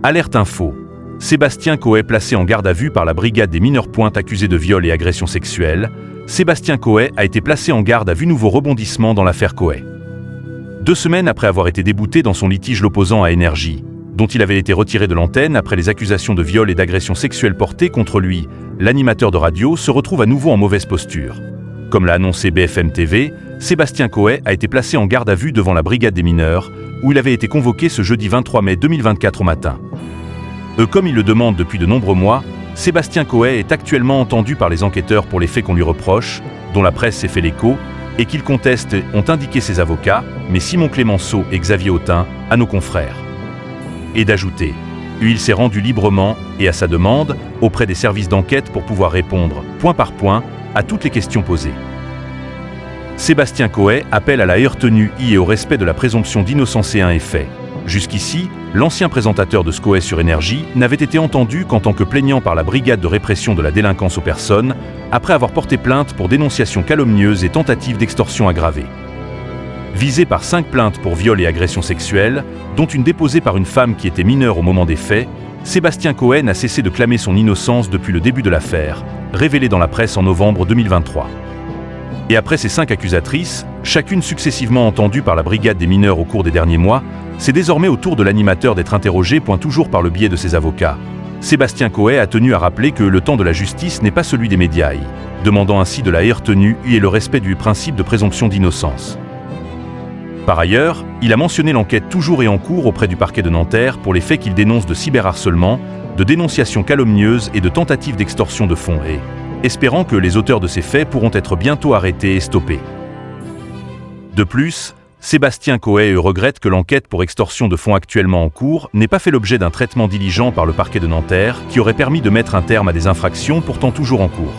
Alerte info. Sébastien Coët placé en garde à vue par la brigade des mineurs pointe accusé de viol et agression sexuelle. Sébastien Coët a été placé en garde à vue. Nouveau rebondissement dans l'affaire Coët. 2 semaines après avoir été débouté dans son litige l'opposant à Énergie, dont il avait été retiré de l'antenne après les accusations de viol et d'agression sexuelle portées contre lui, l'animateur de radio se retrouve à nouveau en mauvaise posture. Comme l'a annoncé BFM TV, Sébastien Coët a été placé en garde à vue devant la brigade des mineurs, où il avait été convoqué ce jeudi 23 mai 2024 au matin. Comme il le demande depuis de nombreux mois, Sébastien Coët est actuellement entendu par les enquêteurs pour les faits qu'on lui reproche, dont la presse s'est fait l'écho, et qu'il conteste, ont indiqué ses avocats, mais Simon Clémenceau et Xavier Autain, à nos confrères. Et d'ajouter, il s'est rendu librement, et à sa demande, auprès des services d'enquête pour pouvoir répondre, point par point, à toutes les questions posées. Sébastien Coët appelle à la retenue et au respect de la présomption d'innocence et un est fait. Jusqu'ici, l'ancien présentateur de Coët sur Énergie n'avait été entendu qu'en tant que plaignant par la brigade de répression de la délinquance aux personnes, après avoir porté plainte pour dénonciation calomnieuse et tentative d'extorsion aggravée. Visé par 5 plaintes pour viol et agression sexuelle, dont une déposée par une femme qui était mineure au moment des faits, Sébastien Coët n'a cessé de clamer son innocence depuis le début de l'affaire, révélée dans la presse en novembre 2023. Et après ces 5 accusatrices, chacune successivement entendue par la brigade des mineurs au cours des derniers mois, c'est désormais au tour de l'animateur d'être interrogé, toujours par le biais de ses avocats. Sébastien Coët a tenu à rappeler que le temps de la justice n'est pas celui des médias, demandant ainsi de la retenue et le respect du principe de présomption d'innocence. Par ailleurs, il a mentionné l'enquête toujours et en cours auprès du parquet de Nanterre pour les faits qu'il dénonce de cyberharcèlement, de dénonciation calomnieuse et de tentative d'extorsion de fonds espérant que les auteurs de ces faits pourront être bientôt arrêtés et stoppés. De plus, Sébastien Coët regrette que l'enquête pour extorsion de fonds actuellement en cours n'ait pas fait l'objet d'un traitement diligent par le parquet de Nanterre qui aurait permis de mettre un terme à des infractions pourtant toujours en cours.